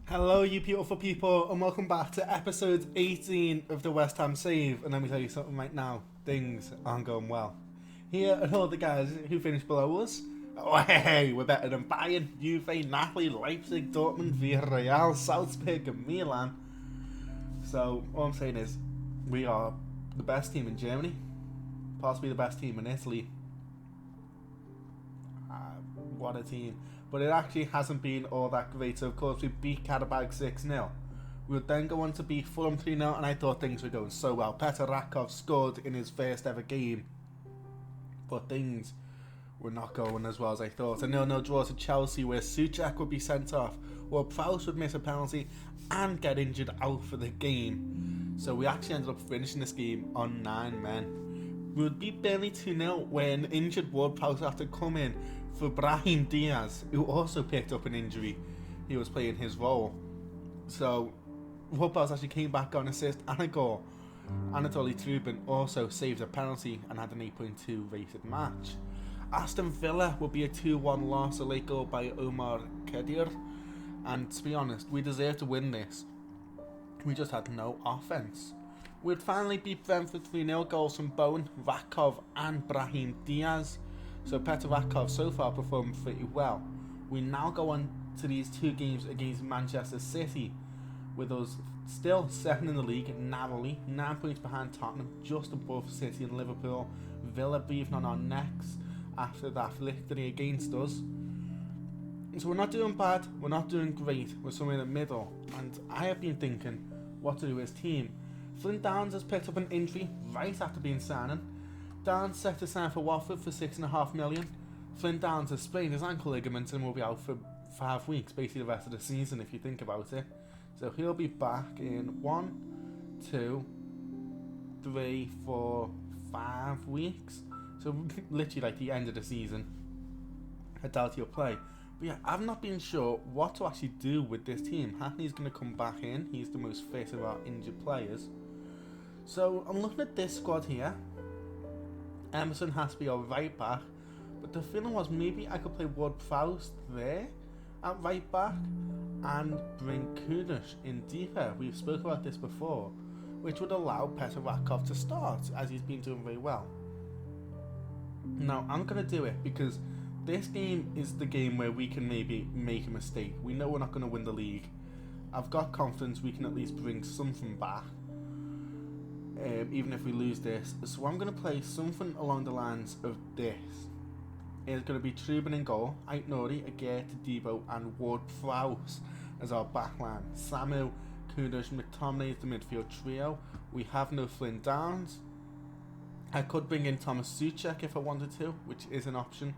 Hello, you beautiful people, and welcome back to episode 18 of the West Ham Save. And let me tell you something right now, things aren't going well. Here are all the guys who finished below us. Oh, hey, we're better than Bayern, Juve, Napoli, Leipzig, Dortmund, Villarreal, Salzburg, and Milan. So, all I'm saying is, we are the best team in Germany, possibly the best team in Italy. What a team. But it actually hasn't been all that great. So, of course, we beat Karabakh 6-0. We would then go on to beat Fulham 3-0, and I thought things were going so well. Petr Rakov scored in his first ever game, but things were not going as well as I thought. A 0-0 draw to Chelsea, where Souček would be sent off, or Prowse would miss a penalty and get injured out for the game. So we actually ended up finishing this game on 9 men. We would beat Burnley 2-0 when injured Ward-Prowse had to come in for Brahim Diaz, who also picked up an injury. He was playing his role. So Ward-Prowse actually came back on assist and a goal. Anatoly Trubin also saved a penalty and had an 8.2 rated match. Aston Villa will be a 2-1 loss, a late goal by Omar Kedir. And to be honest, we deserved to win this. We just had no offence. We'd finally beat Brentford 3-0, goals from Bowen, Rakov and Brahim Diaz. So Petr Rakov so far performed pretty well. We now go on to these two games against Manchester City, with us still second in the league, narrowly, 9 points behind Tottenham, just above City and Liverpool. Villa breathing on our necks after that victory against us. So we're not doing bad, we're not doing great, we're somewhere in the middle. And I have been thinking what to do with his team. Flynn Downs has picked up an injury right after being signing. Downs set to sign for Watford for $6.5 million. Flynn Downs has sprained his ankle ligament and will be out for 5 weeks, basically the rest of the season if you think about it. So he'll be back in 1, 2, 3, 4, 5 weeks. So literally like the end of the season. I doubt he'll play. But yeah, I've not been sure what to actually do with this team. Hackney's going to come back in. He's the most fit of our injured players. So I'm looking at this squad here. Emerson has to be our right back, but the feeling was maybe I could play Ward-Prowse there at right back and bring Kudus in deeper. We've spoken about this before, which would allow Petr Rakov to start, as he's been doing very well. Now I'm going to do it because this game is the game where we can maybe make a mistake. We know we're not going to win the league. I've got confidence we can at least bring something back. Even if we lose this. So I'm going to play something along the lines of this. It's going to be Trubin in goal, Aitnori, Aguirre, Debo and Ward-Prowse as our backline. Samu, Kudus, McTominay is the midfield trio. We have no Flynn Downs. I could bring in Thomas Souček if I wanted to, which is an option.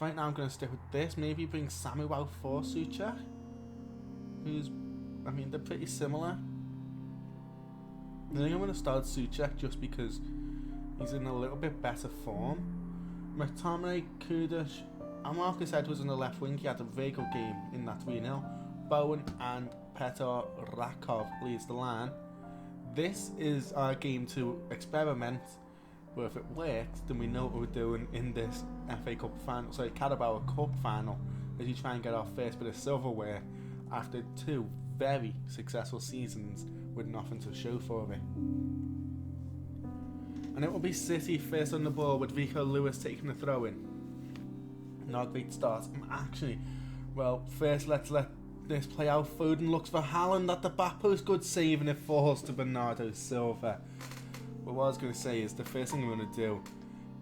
Right now I'm going to stick with this. Maybe bring Samu out for Souček, they're pretty similar. I think I'm going to start Souček just because he's in a little bit better form. McTominay, Kudus, and Marcus Edwards on the left wing. He had a very good game in that 3-0. Bowen and Petr Rakov leads the line. This is our game to experiment, but if it works, then we know what we're doing in this Carabao Cup final, as you try and get our first bit of silverware after 2 very successful seasons with nothing to show for it. And it will be City first on the ball with Rico Lewis taking the throw in. Not a great start. First let's let this play out. Foden looks for Haaland at the back post. Good save, and it falls to Bernardo Silva. But what I was going to say is the first thing I'm going to do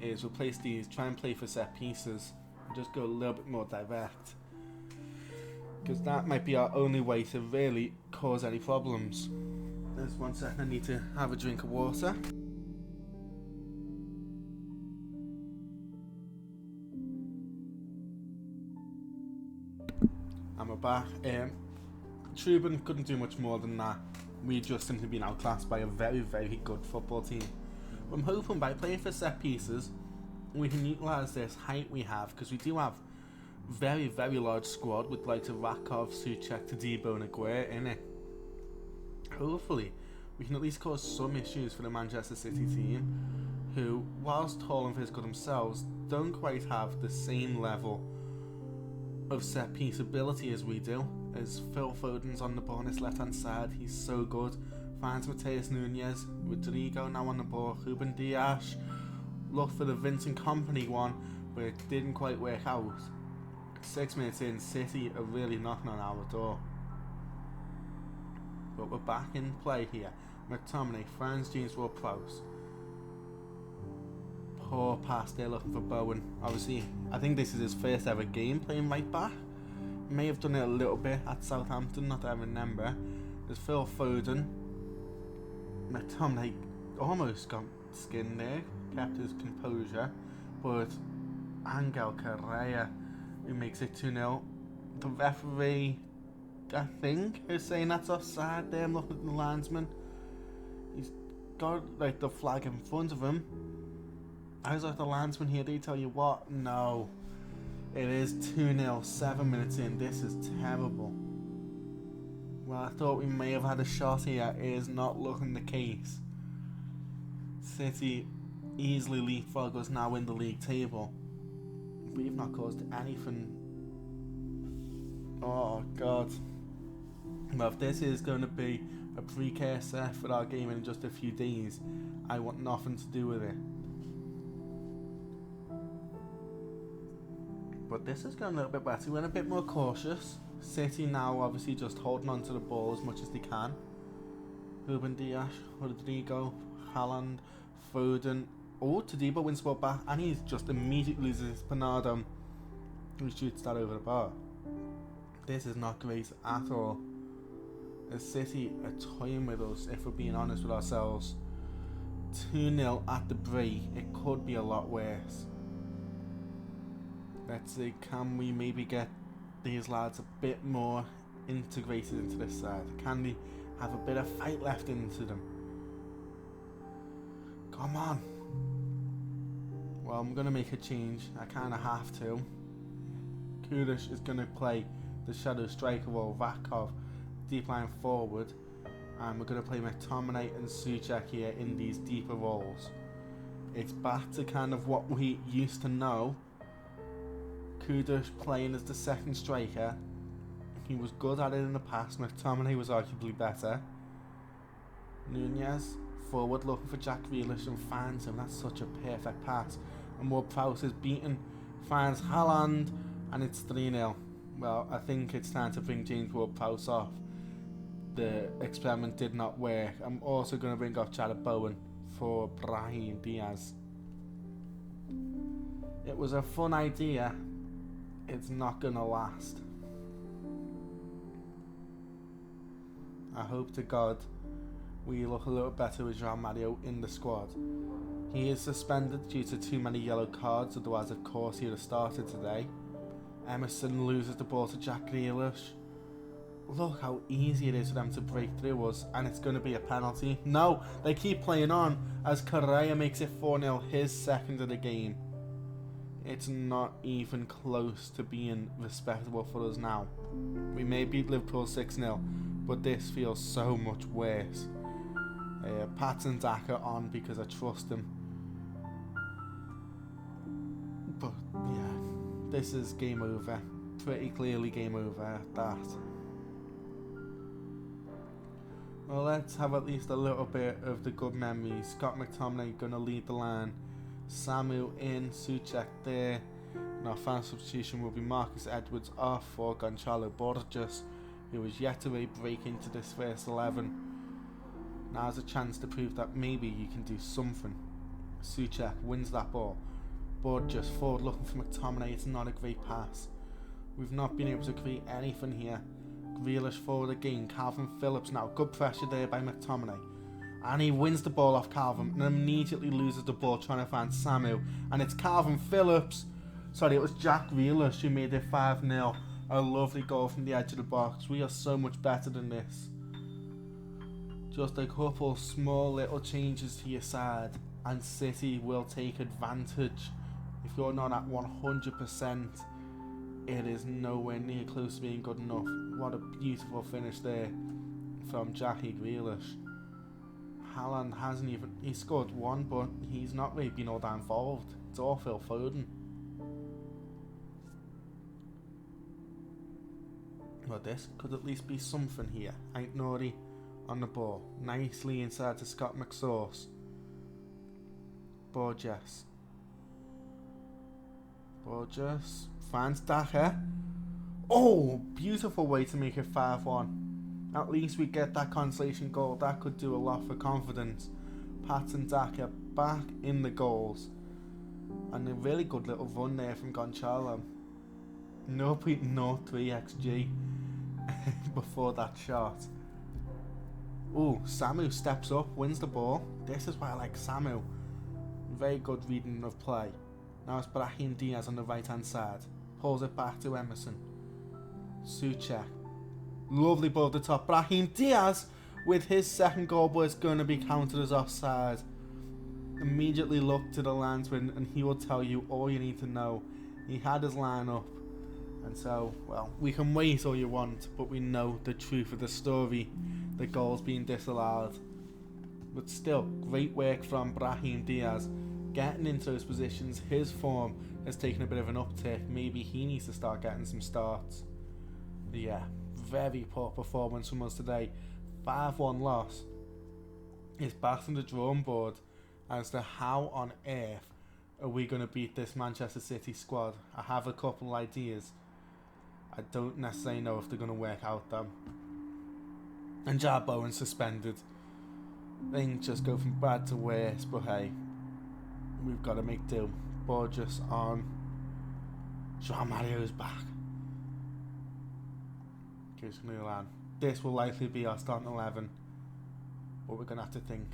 is replace these, try and play for set pieces, and just go a little bit more direct. Because that might be our only way to really cause any problems. There's 1 second, I need to have a drink of water. And we're back. Trubin couldn't do much more than that. We just simply been outclassed by a very, very good football team. I'm hoping by playing for set pieces, we can utilise this height we have, because we do have very, very large squad with likes of Rakov, Souček, Debo and Aguirre in it. Hopefully, we can at least cause some issues for the Manchester City team, who, whilst tall and physical themselves, don't quite have the same level of set piece ability as we do. as Phil Foden's on the ball on his left hand side. He's so good. Finds Mateus Nunes. Rodrigo now on the ball. Ruben Dias looked for the Vincent Kompany one, but it didn't quite work out. 6 minutes in, City are really knocking on our door. But we're back in play here. McTominay finds James Ward-Prowse. Poor pass there, looking for Bowen. Obviously, I think this is his first ever game playing right back. May have done it a little bit at Southampton, not that I remember. There's Phil Foden. McTominay almost got skinned there, kept his composure, but Angel Correa, who makes it 2-0. The referee, I think, is saying that's offside there. I'm looking at the linesman. He's got like the flag in front of him. I was like, the linesman here, they tell you what? No. It is 2-0, 7 minutes in. This is terrible. Well, I thought we may have had a shot here. It is not looking the case. City easily leapfrog us now in the league table. We've not caused anything. Oh, God. Well, if this is going to be a precursor for our game in just a few days, I want nothing to do with it. But this is going a little bit better. We're a bit more cautious. City now obviously just holding on to the ball as much as they can. Ruben Dias, Rodrigo, Haaland, Foden. Oh, Todibo wins the ball back, and he just immediately loses Bernardo, who shoots that over the bar. This is not great at all. As City are toying with us, if we're being honest with ourselves. 2-0 at the break. It could be a lot worse. Let's see, can we maybe get these lads a bit more integrated into this side? Can they have a bit of fight left into them? Come on. Well, I'm going to make a change. I kind of have to. Kudish is going to play the shadow striker role, Vakov deep line forward, and we're going to play McTominay and Souček here in these deeper roles. It's back to kind of what we used to know. Kudish playing as the second striker. He was good at it in the past. McTominay was arguably better. Nunes forward looking for Jack Grealish and finds him. That's such a perfect pass. And Ward-Prowse is beaten, finds Haaland, and it's 3-0. Well, I think it's time to bring James Ward-Prowse off. The experiment did not work. I'm also going to bring off Jared Bowen for Brahim Diaz. It was a fun idea. It's not going to last. I hope to God we look a little better with João Mario in the squad. He is suspended due to too many yellow cards, otherwise of course he would have started today. Emerson loses the ball to Jack Grealish. Look how easy it is for them to break through us, and it's going to be a penalty. No, they keep playing on as Correa makes it 4-0, his second of the game. It's not even close to being respectable for us now. We may beat Liverpool 6-0, but this feels so much worse. Patson Daka on because I trust him. But yeah, this is game over. Pretty clearly game over at that. Well, let's have at least a little bit of the good memories. Scott McTominay going to lead the line. Samu in, Souček there. And our final substitution will be Marcus Edwards off for Gonçalo Borges, who is yet to really break into this first 11. Now's a chance to prove that maybe you can do something. Souček wins that ball. Borges forward looking for McTominay. It's not a great pass. We've not been able to create anything here. Grealish forward again. Calvin Phillips now. Good pressure there by McTominay. And he wins the ball off Calvin and immediately loses the ball trying to find Samu. And it's Calvin Phillips. Sorry, it was Jack Grealish who made it 5-0. A lovely goal from the edge of the box. We are so much better than this. Just a couple small little changes to your side and City will take advantage. If you're not at 100%, it is nowhere near close to being good enough. What a beautiful finish there from Jackie Grealish. Haaland hasn't even... He scored one, but he's not really been all that involved. It's all Phil Foden. Well, this could at least be something here. Ain't Nori on the ball. Nicely inside to Scott McSauce. Borges finds Daka. Oh, beautiful way to make it 5-1. At least we get that consolation goal. That could do a lot for confidence. Pats and Daka back in the goals. And a really good little run there from Gonçalo. 0.03 XG before that shot. Ooh, Samu steps up, wins the ball. This is why I like Samu. Very good reading of play. Now it's Brahim Diaz on the right hand side. Pulls it back to Emerson. Suchek. Lovely ball at the top. Brahim Diaz with his second goal, but it's going to be counted as offside. Immediately look to the linesman and he will tell you all you need to know. He had his line up. And so, well, we can wait all you want, but we know the truth of the story. The goal's being disallowed. But still, great work from Brahim Diaz. Getting into those positions, his form has taken a bit of an uptick. Maybe he needs to start getting some starts. But yeah, very poor performance from us today. 5-1 loss. It's back on the drawing board as to how on earth are we going to beat this Manchester City squad. I have a couple ideas. I don't necessarily know if they're going to work out though. And Jar Bowen suspended. Things just go from bad to worse, but hey, we've got to make do. Borges on. João Mario's back. This will likely be our starting 11. But we're going to have to think.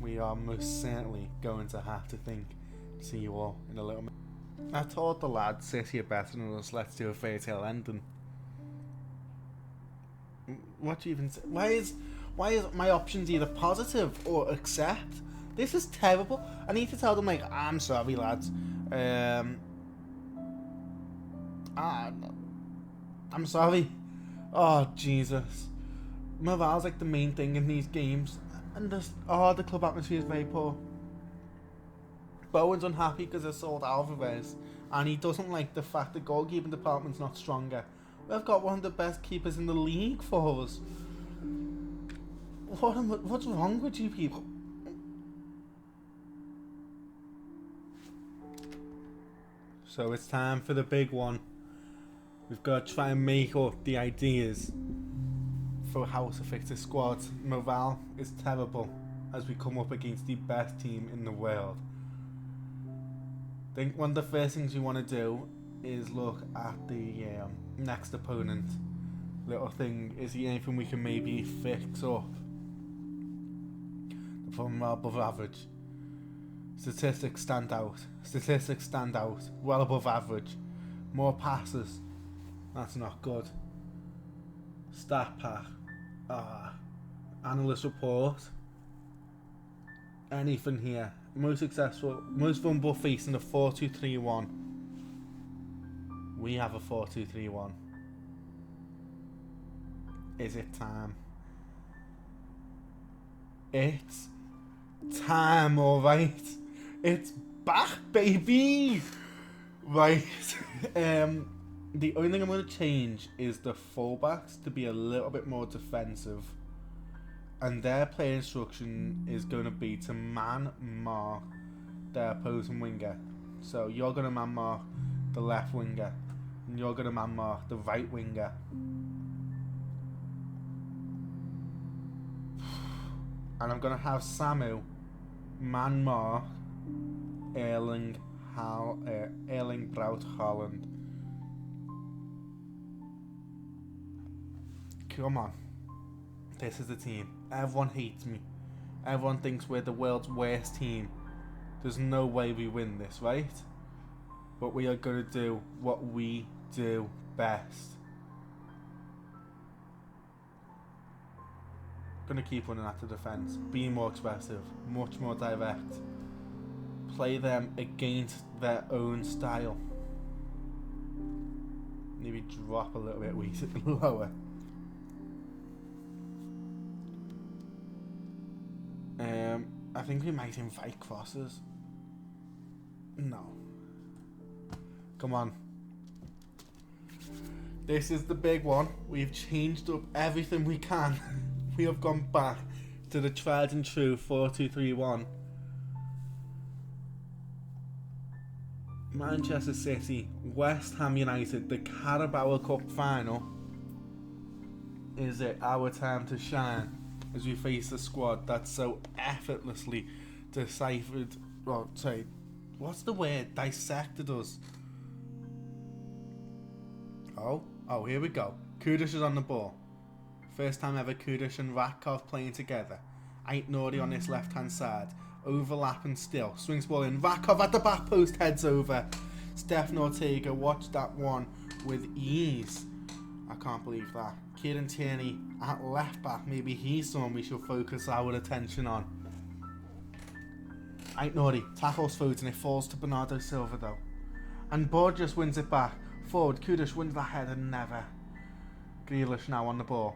We are most certainly going to have to think. See you all in a little minute. I told the lads, City are better than us, let's do a fairy tale ending. What do you even say? Why is my options either positive or accept? This is terrible. I need to tell them like, I'm sorry lads. I'm sorry. Oh Jesus. Morale's like the main thing in these games. And the club atmosphere is very poor. Bowen's unhappy because they sold Alvarez, and he doesn't like the fact the goalkeeping department's not stronger. We've got one of the best keepers in the league for us. What's wrong with you people? So it's time for the big one. We've got to try and make up the ideas for how to fix the squad. Morale is terrible as we come up against the best team in the world. I think one of the first things you want to do is look at the next opponent. Little thing, is there anything we can maybe fix up? The problem are above average. Statistics stand out. Well above average. More passes. That's not good. Stat pack. Analyst report. Anything here. Most vulnerable facing a 4-2-3-1. We have a 4-2-3-1. Is it time? It's time, alright. It's back, baby! Right. The only thing I'm going to change is the fullbacks to be a little bit more defensive. And their play instruction is going to be to man-mark their opposing winger. So you're going to man-mark the left winger. And you're going to man-mark the right winger. And I'm going to have Samu man-mark Erling Braut Haaland. Come on. This is the team. Everyone hates me. Everyone thinks we're the world's worst team. There's no way we win this, right? But we are going to do what we do best. Going to keep running at the defence. Be more expressive. Much more direct. Play them against their own style. Maybe drop a little bit lower. I think we might invite crosses. No. Come on. This is the big one. We've changed up everything we can. We have gone back to the tried and true 4-2-3-1. Manchester City, West Ham United, the Carabao Cup final. Is it our time to shine as we face a squad that's so effortlessly deciphered, well, sorry, what's the word? Dissected us. Oh, here we go. Kudish is on the ball. First time ever Kudish and Ratkov playing together. Ait Nouri on this left hand side. Overlapping still. Swings ball in. Ratkov at the back post, heads over. Stefan Ortega watched that one with ease. I can't believe that. Kieran Tierney at left back. Maybe he's someone we should focus our attention on. Ait Nouri tackles Foden. It falls to Bernardo Silva though. And Borges wins it back. Forward, Kudish wins the header, never. Grealish now on the ball.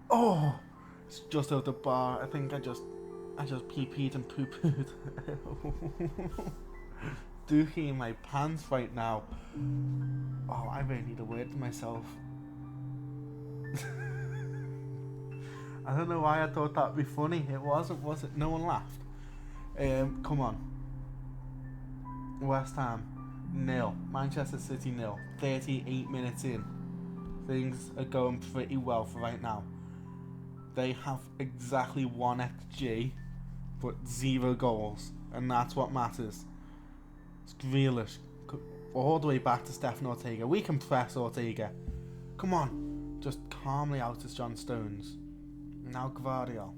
Oh! It's just out the bar. I think I just pee-peed and poo-pooed. Dookie in my pants right now. Oh, I really need a word to myself. I don't know why I thought that'd be funny. It wasn't, was it? No one laughed. Come on. West Ham 0, Manchester City 0. 38 minutes in. Things are going pretty well for right now. They have exactly 1 XG, but 0 goals, and that's what matters. It's Grealish all the way back to Stefan Ortega. We can press Ortega. Come on, just calmly out as John Stones. Now Gvardiol.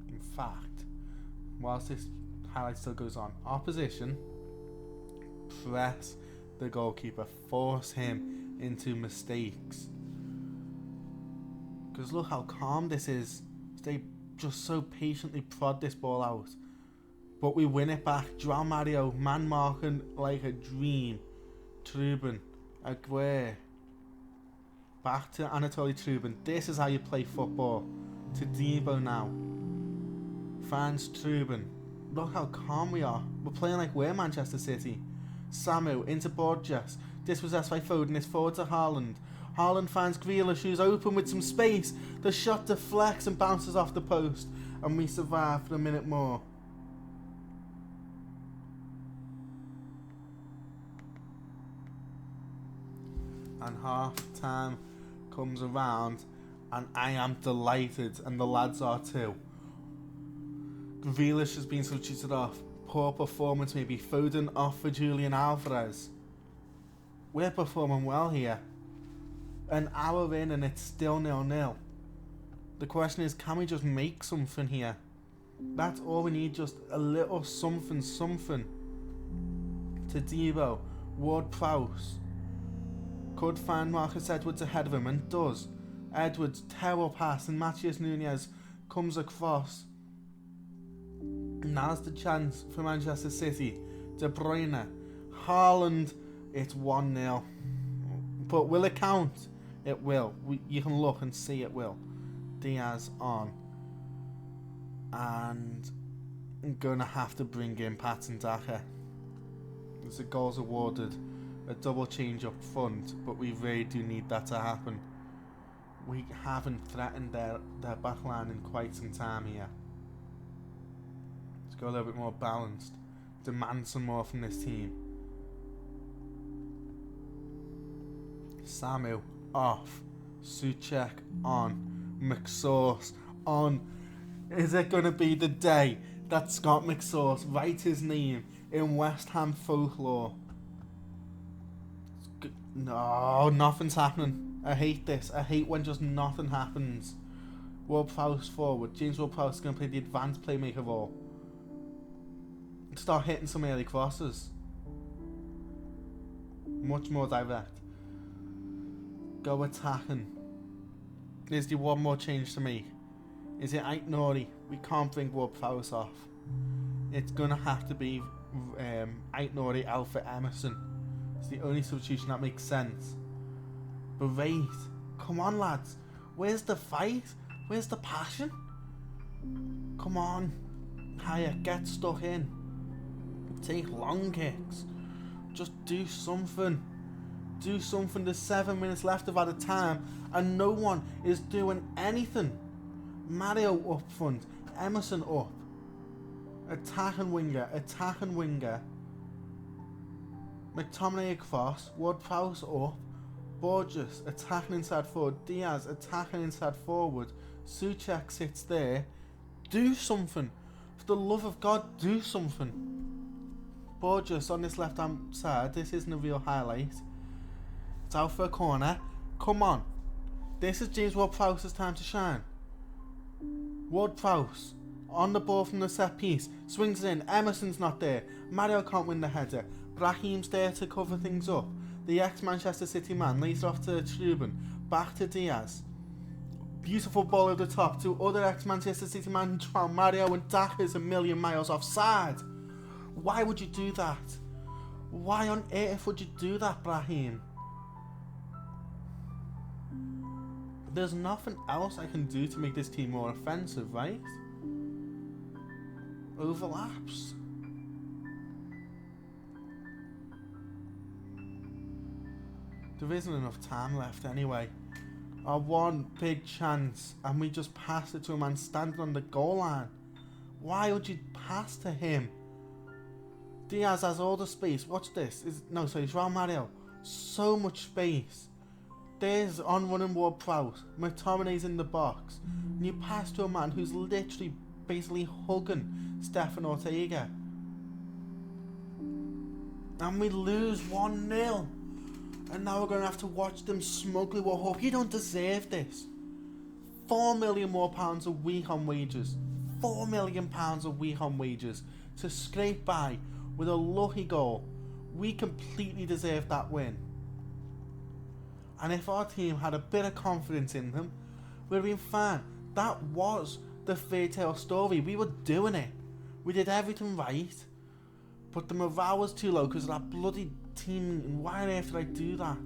In fact, whilst this highlight still goes on, opposition press the goalkeeper, force him into mistakes. Because look how calm this is. They just so patiently prod this ball out. But we win it back. João Mario, man marking like a dream. Trubin, Aguirre. Back to Anatoly Trubin. This is how you play football. To Debo now. Finds Trubin. Look how calm we are. We're playing like we're Manchester City. Samu into Borges. Dispossessed by Foden. It's forward to Haaland. Haaland finds Grealish, who's open with some space. The shot deflects and bounces off the post. And we survive for a minute more. And half time comes around. And I am delighted. And the lads are too. Grealish has been substituted off. Poor performance maybe. Foden off for Julian Alvarez. We're performing well here. An hour in and it's still 0-0. The question is, can we just make something here? That's all we need, just a little something. To Debo. Ward-Prowse. Could find Marcus Edwards ahead of him and does. Edwards, terrible pass, and Matheus Nunes comes across. Now's the chance for Manchester City. De Bruyne. Haaland. It's 1-0. But will it count? It will. You can look and see it will. Diaz on. And I'm going to have to bring in Patson Daka. As the goals awarded. A double change up front. But we really do need that to happen. We haven't threatened their backline in quite some time here. Let's go a little bit more balanced. Demand some more from this team. Samu off. Souček on. McSauce on. Is it going to be the day that Scott McSauce writes his name in West Ham folklore? No, nothing's happening. I hate this. I hate when just nothing happens. Ward-Prowse forward. James Ward-Prowse is going to play the advanced playmaker role. Start hitting some early crosses. Much more direct. Go attacking. Is there one more change to make? Is it Ait Nouri? We can't bring Ward-Prowse off. It's going to have to be Ait Nouri out for Emerson. It's the only substitution that makes sense. But wait. Come on, lads. Where's the fight? Where's the passion? Come on. Hayek, get stuck in. Take long kicks. Just do something. Do something. There's 7 minutes left of added time and no one is doing anything. Mario up front, Emerson up, attacking winger, McTominay across, Ward-Prowse up, Borges attacking inside forward, Diaz attacking inside forward, Souček sits there. Do something. For the love of God, do something. Borges on this left hand side, this isn't a real highlight. It's out for a corner. Come on. This is James Ward-Prowse's time to shine. Ward-Prowse on the ball from the set piece, swings it in, Emerson's not there, Mario can't win the header, Brahim's there to cover things up, the ex-Manchester City man lays it off to Struben, back to Diaz, beautiful ball over the top to other ex-Manchester City man, Mario, and Daka's a million miles offside. Why would you do that? Why on earth would you do that, Brahim? There's nothing else I can do to make this team more offensive, right? Overlaps. There isn't enough time left anyway. Our one big chance and we just pass it to a man standing on the goal line. Why would you pass to him? Diaz has all the space. Watch this. It's João Mario. So much space. There's on-running Ward-Prowse. McTominay's in the box. And you pass to a man who's literally basically hugging Stefan Ortega. And we lose 1-0. And now we're going to have to watch them smugly walk up. You don't deserve this. £4 million more a week on wages. £4 million a week on wages. To scrape by with a lucky goal. We completely deserve that win. And if our team had a bit of confidence in them, we'd have been fine. That was the fairy tale story. We were doing it. We did everything right. But the morale was too low because of that bloody team. And why on earth did I do that?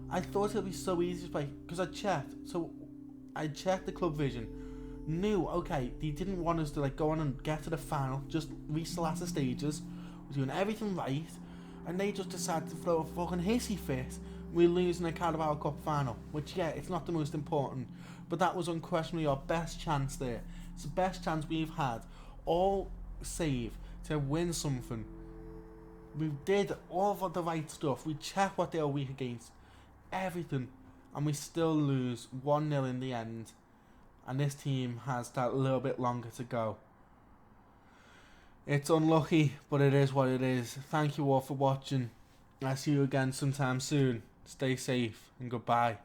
I thought it would be so easy to play. Because I checked. So I checked the club vision. Knew, okay, they didn't want us to go on and get to the final. Just reach the latter stages. We're doing everything right. And they just decided to throw a fucking hissy fit. We're losing a Carabao Cup final, which, yeah, it's not the most important, but that was unquestionably our best chance there. It's the best chance we've had all save to win something. We did all of the right stuff. We checked what they were weak against, everything, and we still lose 1-0 in the end. And this team has that little bit longer to go. It's unlucky, but it is what it is. Thank you all for watching. I'll see you again sometime soon. Stay safe and goodbye.